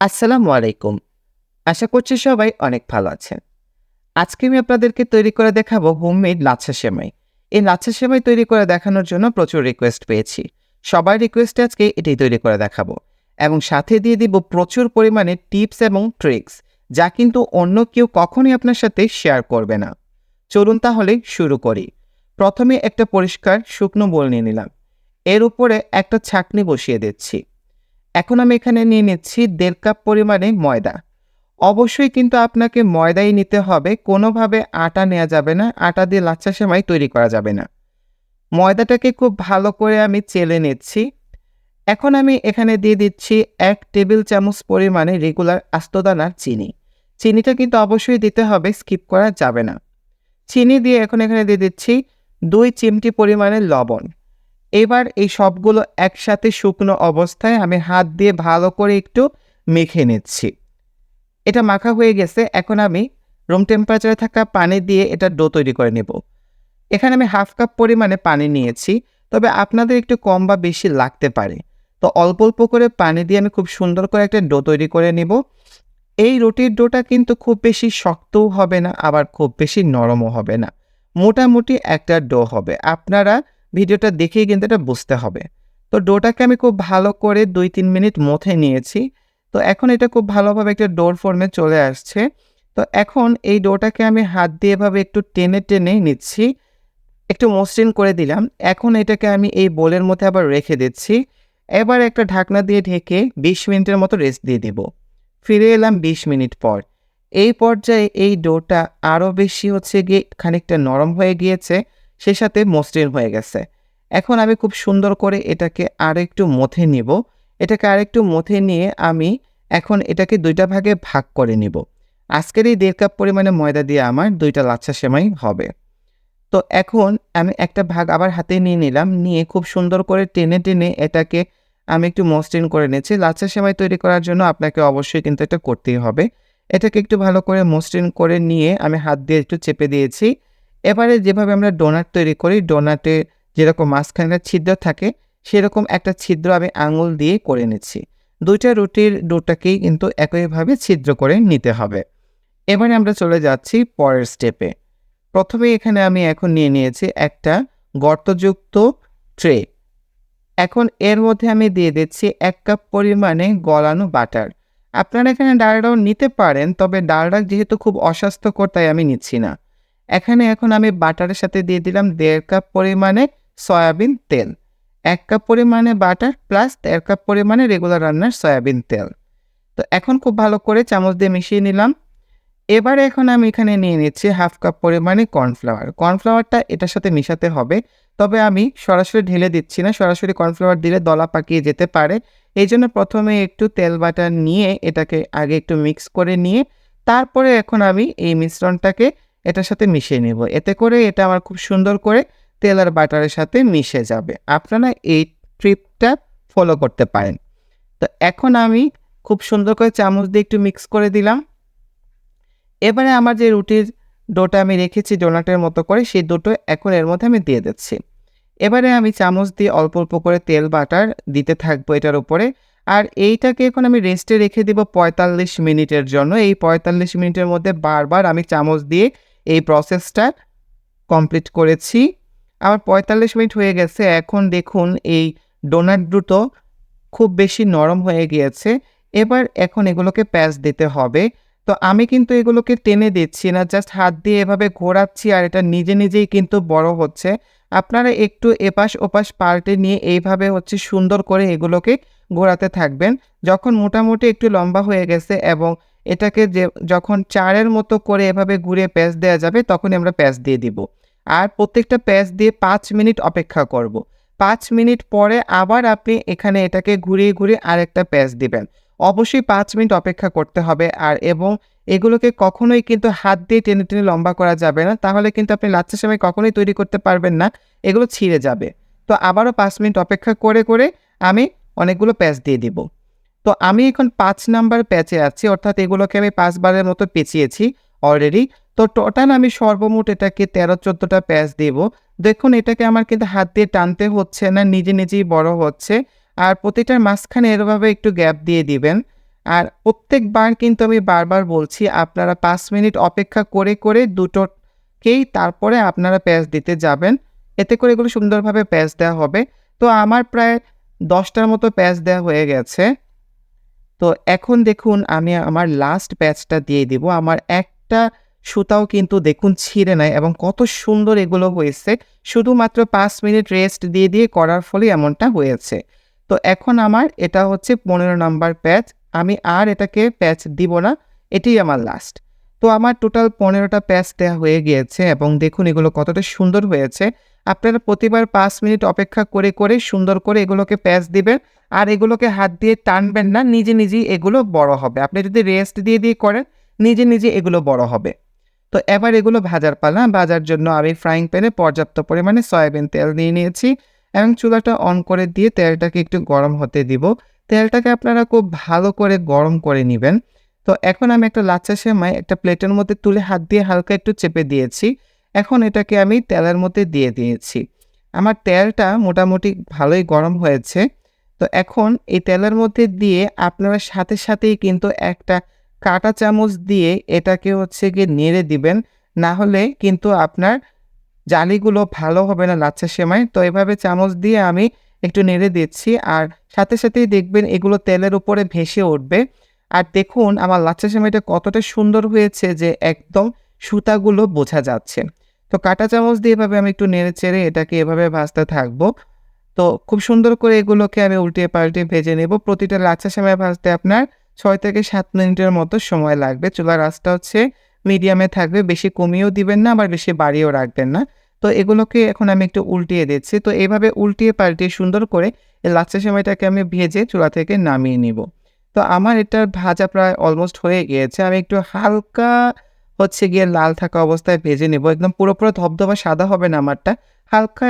আসসালামু আলাইকুম। আশা করছি সবাই অনেক ভালো আছেন। আজকে আমি আপনাদেরকে তৈরি করে দেখাবো হোমমেড লাচ্ছা সেমাই। এই লাচ্ছা সেমাই তৈরি করে দেখানোর জন্য প্রচুর রিকোয়েস্ট পেয়েছি। সবার রিকোয়েস্টে আজকে এটাই তৈরি করে দেখাবো। এবং সাথে দিয়ে দিব প্রচুর পরিমাণে টিপস এবং ট্রিক্স, যা কিন্তু অন্য কেউ কখনোই আপনার সাথে শেয়ার করবে না। চলুন তাহলে শুরু করি। প্রথমে একটা পরিষ্কার শুকনো বোল নিয়ে নিলাম। এর উপরে একটা ছাঁকনি বসিয়ে দিচ্ছি। এখন আমি এখানে নিয়ে নিচ্ছি ১.৫ কাপ পরিমাণে ময়দা। অবশ্যই কিন্তু আপনাকে ময়দাই নিতে হবে, কোনোভাবে আটা নেওয়া যাবে না, আটা দিয়ে লাচ্ছা সেমাই তৈরি করা যাবে না। ময়দাটাকে খুব ভালো করে আমি চেলে নিচ্ছি। এখন আমি এখানে দিয়ে দিচ্ছি ১ টেবিল চামচ পরিমাণে রেগুলার আস্তদানার চিনি। চিনিটা কিন্তু অবশ্যই দিতে হবে, স্কিপ করা যাবে না। চিনি দিয়ে এখন এখানে দিয়ে দিচ্ছি ২ চিমটি পরিমাণে লবণ। এবার এই সবগুলো একসাথে শুকনো অবস্থায় আমি হাত দিয়ে ভালো করে একটু মেখে নিচ্ছি। এটা মাখা হয়ে গেছে। এখন আমি রুম টেম্পারেচারে থাকা পানি দিয়ে এটা ডো তৈরি করে নেব। এখানে আমি ১/২ কাপ পরিমাণে পানি নিয়েছি। তবে আপনাদের একটু কম বা বেশি লাগতে পারে। তো অল্প, অল্প করে পানি দিয়ে আমি খুব সুন্দর করে একটা ডো তৈরি করে নিব। এই রুটির ডোটা কিন্তু খুব বেশি শক্তও হবে না, আবার খুব বেশি নরমও হবে না। মোটামুটি একটা ডো হবে। আপনারা ভিডিওটা দেখেই কিন্তু এটা বুঝতে হবে। তো ডোটাকে আমি খুব ভালো করে ২-৩ মিনিট মথে নিয়েছি। তো এখন এটা খুব ভালোভাবে একটা ডোর ফর্মে চলে আসছে। তো এখন এই ডোটাকে আমি হাত দিয়ে এভাবে একটু টেনে, টেনে নিচ্ছি। একটু মসৃণ করে দিলাম। এখন এটাকে আমি এই বোলের মধ্যে আবার রেখে দিচ্ছি। এবার একটা ঢাকনা দিয়ে ঢেকে ২০ মিনিটের মতো রেস্ট দিয়ে দিব। ফিরে এলাম ২০ মিনিট পর। এই পর্যায়ে এই ডোটা আরও বেশি হচ্ছে গিয়ে খানিকটা নরম হয়ে গিয়েছে, সে সাথে মসৃণ হয়ে গেছে। এখন আমি খুব সুন্দর করে এটাকে আরেকটু মথে নিব। এটাকে আরেকটু মথে নিয়ে আমি এখন এটাকে ২ টা ভাগে ভাগ করে নিব। আজকের এই ১.৫ কাপ পরিমাণে ময়দা দিয়ে আমার ২ টা লাচ্ছা সেমাই হবে। তো এখন আমি একটা ভাগ আবার হাতে নিয়ে নিলাম। নিয়ে খুব সুন্দর করে টেনে, টেনে এটাকে আমি একটু মসৃণ করে নিয়েছি। লাচ্ছা সেমাই তৈরি করার জন্য আপনাকে অবশ্যই কিন্তু এটা করতেই হবে। এটাকে একটু ভালো করে মসৃণ করে নিয়ে আমি হাত দিয়ে একটু চেপে দিয়েছি। এবারে যেভাবে আমরা ডোনাট তৈরি করি, ডোনাটে যেরকম মাঝখানে ছিদ্র থাকে, সেরকম একটা ছিদ্র আমি আঙুল দিয়ে করে নিচ্ছি। ২ টা রুটির ডোটাকেই কিন্তু একইভাবে ছিদ্র করে নিতে হবে। এবারে আমরা চলে যাচ্ছি পরের স্টেপে। প্রথমে এখানে আমি এখন নিয়ে নিয়েছি একটা গর্তযুক্ত ট্রে। এখন এর মধ্যে আমি দিয়ে দিচ্ছি ১ কাপ পরিমাণে গলানো বাটার। আপনারা এখানে ডালডাও নিতে পারেন, তবে ডালডা যেহেতু খুব অস্বাস্থ্যকর তাই আমি নিচ্ছি না। এখানে এখন আমি বাটারের সাথে দিয়ে দিলাম ১.৫ কাপ পরিমাণে সয়াবিন তেল। ১ কাপ পরিমাণে বাটার প্লাস ১.৫ কাপ পরিমাণে রেগুলার রান্নার সয়াবিন তেল। তো এখন খুব ভালো করে চামচ দিয়ে মিশিয়ে নিলাম। এবারে এখন আমি এখানে নিয়ে নিচ্ছি ১/২ কাপ পরিমাণে কর্নফ্লাওয়ার। কর্নফ্লাওয়ারটা এটার সাথে মিশাতে হবে। তবে আমি সরাসরি ঢেলে দিচ্ছি না। সরাসরি কর্নফ্লাওয়ার দিলে দলা পাকিয়ে যেতে পারে। এইজন্য প্রথমে একটু তেল বাটার নিয়ে এটাকে আগে একটু মিক্স করে নিয়ে তারপরে এখন আমি এই মিশ্রণটাকে এটার সাথে মিশিয়ে নেব। এতে করে এটা আমার খুব সুন্দর করে তেল আর বাটারের সাথে মিশে যাবে। আপনারা এই ট্রিকটা ফলো করতে পারেন। তো এখন আমি খুব সুন্দর করে চামচ দিয়ে একটু মিক্স করে দিলাম। এবারে আমার যে রুটির ডোটা আমি রেখেছি ডোনাটের মতো করে, সেই ডোটা এখন এর মধ্যে আমি দিয়ে দিচ্ছি। এবারে আমি চামচ দিয়ে অল্প, অল্প করে তেল বাটার দিতে থাকবো এটার উপরে। আর এইটাকে এখন আমি রেস্টে রেখে দিব ৪৫ মিনিটের জন্য। এই ৪৫ মিনিটের মধ্যে বারবার আমি চামচ দিয়ে এই প্রসেসটা কমপ্লিট করেছি। আমার ৪৫ মিনিট হয়ে গেছে। এখন দেখুন এই ডোনাট দুটো খুব বেশি নরম হয়ে গিয়েছে। এবার এখন এগুলোকে প্যাঁচ দিতে হবে। তো আমি কিন্তু এগুলোকে টেনে দিচ্ছি না, জাস্ট হাত দিয়ে এভাবে ঘোরাচ্ছি আর এটা নিজে নিজেই কিন্তু বড় হচ্ছে। আপনারা একটু এপাশ ওপাশ পাল্টে নিয়ে এইভাবে হচ্ছে সুন্দর করে এগুলোকে ঘোরাতে থাকবেন। যখন মোটামুটি একটু লম্বা হয়ে গেছে এবং এটাকে যখন চারের মতো করে এভাবে ঘুরিয়ে প্যাঁচ দেওয়া যাবে তখনই আমরা প্যাঁচ দিয়ে দিব। আর প্রত্যেকটা প্যাঁচ দিয়ে ৫ মিনিট অপেক্ষা করব। ৫ মিনিট পরে আবার আপনি এখানে এটাকে ঘুরিয়ে, ঘুরিয়ে আরেকটা প্যাঁচ দিবেন। অবশ্যই ৫ মিনিট অপেক্ষা করতে হবে এবং এগুলোকে কখনোই কিন্তু হাত দিয়ে টেনে, টেনে লম্বা করা যাবে না। তাহলে কিন্তু আপনি লাচ্ছা সেমাই কখনোই তৈরি করতে পারবেন না। এগুলো ছিঁড়ে যাবে। তো আবারও ৫ মিনিট অপেক্ষা করে, করে আমি অনেকগুলো প্যাঁচ দিয়ে দিব। তো আমি এখন ৫ নাম্বার প্যাচে আছি, অর্থাৎ এগুলোকে আমি ৫ বারের মতো পেঁচিয়েছি অলরেডি। তো টোটাল আমি সর্বমোট এটাকে ১৩-১৪ টা প্যাচ দিব। দেখুন এটাকে আমার কিন্তু হাত দিয়ে টানতে হচ্ছে না, নিজে নিজেই বড় হচ্ছে। আর প্রতিটার মাঝখানে এভাবে একটু গ্যাপ দিয়ে দিবেন। আর প্রত্যেকবার কিন্তু আমি বারবার বলছি আপনারা 5 মিনিট অপেক্ষা করে দুটোকেই তারপরে আপনারা পেঁয়াজ দিতে যাবেন। এতে করে এগুলো সুন্দরভাবে পেঁয়াজ দেওয়া হবে। তো আমার প্রায় 10 টার মতো পেঁয়াজ দেওয়া হয়ে গেছে। তো এখন দেখুন আমি আমার লাস্ট ব্যাচটা দিয়ে দিব। আমার একটা সুতাও কিন্তু দেখুন ছিঁড়ে নাই এবং কত সুন্দর এগুলো হয়েছে। শুধুমাত্র 5 মিনিট রেস্ট দিয়ে করার ফলে এমনটা হয়েছে। তো এখন আমার এটা হচ্ছে 15 নাম্বার প্যাচ। আমি আর এটাকে প্যাচ দিব না। এটিই আমার লাস্ট। তো আমার টোটাল 15 টা প্যাচ দেয়া হয়ে গিয়েছে এবং দেখুন এগুলো কতটা সুন্দর হয়েছে। আপনারা প্রতিবার 5 মিনিট অপেক্ষা করে সুন্দর করে এগুলোকে প্যাচ দিবেন। আর এগুলোকে হাত দিয়ে টানবেন না, নিজেই এগুলো বড় হবে। আপনি যদি রেস্ট দিয়ে করেন, নিজে এগুলো বড় হবে। তো এবার এগুলো ভাজার পালা। ভাজার জন্য আমি ফ্রাইং প্যানে পর্যাপ্ত পরিমাণে সয়াবিন তেল নিয়ে নিয়েছি এবং চুলাটা অন করে দিয়ে তেলটাকে একটু গরম হতে দিব। তেলটাকে আপনারা খুব ভালো করে গরম করে নিবেন। তো এখন আমি একটা লাচ্ছা সেমাই একটা প্লেটের মধ্যে তুলে হাত দিয়ে হালকা একটু চেপে দিয়েছি। এখন এটাকে আমি তেলের মধ্যে দিয়ে দিয়েছি। আমার তেলটা মোটামুটি ভালোই গরম হয়েছে। তো এখন এই তেলের মধ্যে দিয়ে আপনারা সাথেই কিন্তু একটা কাঁটা চামচ দিয়ে এটাকে হচ্ছে গিয়ে নেড়ে দিবেন। না হলে কিন্তু আপনার জালিগুলো ভালো হবে না লাচ্ছা সেমাই। তো এভাবে চামচ দিয়ে আমি একটু নেড়ে দিচ্ছি। আর সাথেই দেখবেন এগুলো তেলের উপরে ভেসে উঠবে। আর দেখুন আমার লাচ্ছা সেমাইটা কতটা সুন্দর হয়েছে যে একদম সুতাগুলো বোঝা যাচ্ছে। তো কাঁটা চামচ দিয়ে এভাবে আমি একটু নেড়ে-চেড়ে এটাকে এভাবে ভাজতে থাকবো। তো খুব সুন্দর করে এগুলোকে আমি উল্টিয়ে পাল্টিয়ে ভেজে নেব। প্রতিটা লাচ্ছা সেমাই ভাজতে আপনার 6 থেকে 7 মিনিটের মতো সময় লাগবে। চুলার আঁচটা হচ্ছে মিডিয়ামে থাকবে। বেশি কমিয়েও দিবেন না, আবার বেশি বাড়িয়েও রাখবেন না। তো এগুলোকে এখন আমি একটু উল্টিয়ে দিচ্ছি। তো এভাবে উল্টিয়ে পাল্টিয়ে সুন্দর করে এই লাচ্ছা সেমাইটাকে আমি ভেজে চুলা থেকে নামিয়ে নিব। তো আমার এটা ভাজা প্রায় অলমোস্ট হয়ে গিয়েছে। আমি একটু হালকা হচ্ছে গিয়ে লাল থাকা অবস্থায় ভেজে নিব। একদম পুরোপুরি ধবধবা সাদা হবে না আমারটা। হালকা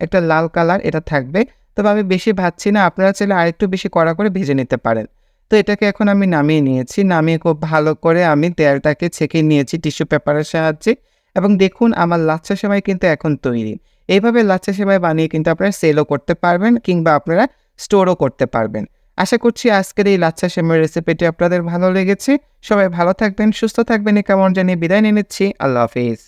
একটা লাল কালার এটা থাকবে। তবে আমি বেশি ভাজছি না। আপনারা চাইলে আরেকটু বেশি কড়া করে ভেজে নিতে পারেন। তো এটাকে এখন আমি নামিয়ে নিয়েছি। নামিয়ে খুব ভালো করে আমি তেলটাকে ছেঁকে নিয়েছি টিস্যু পেপারের সাহায্যে এবং দেখুন আমার লাচ্ছা সেমাই কিন্তু এখন তৈরি। এইভাবে লাচ্ছা সেমাই বানিয়ে কিন্তু আপনারা সেলও করতে পারবেন কিংবা আপনারা স্টোরও করতে পারবেন। আশা করছি আজকের এই লাচ্ছা সেমাইয়ের রেসিপিটি আপনাদের ভালো লেগেছে। সবাই ভালো থাকবেন, সুস্থ থাকবেন এই কামনা জানিয়ে বিদায় নিয়ে নিচ্ছি। আল্লাহ হাফেজ।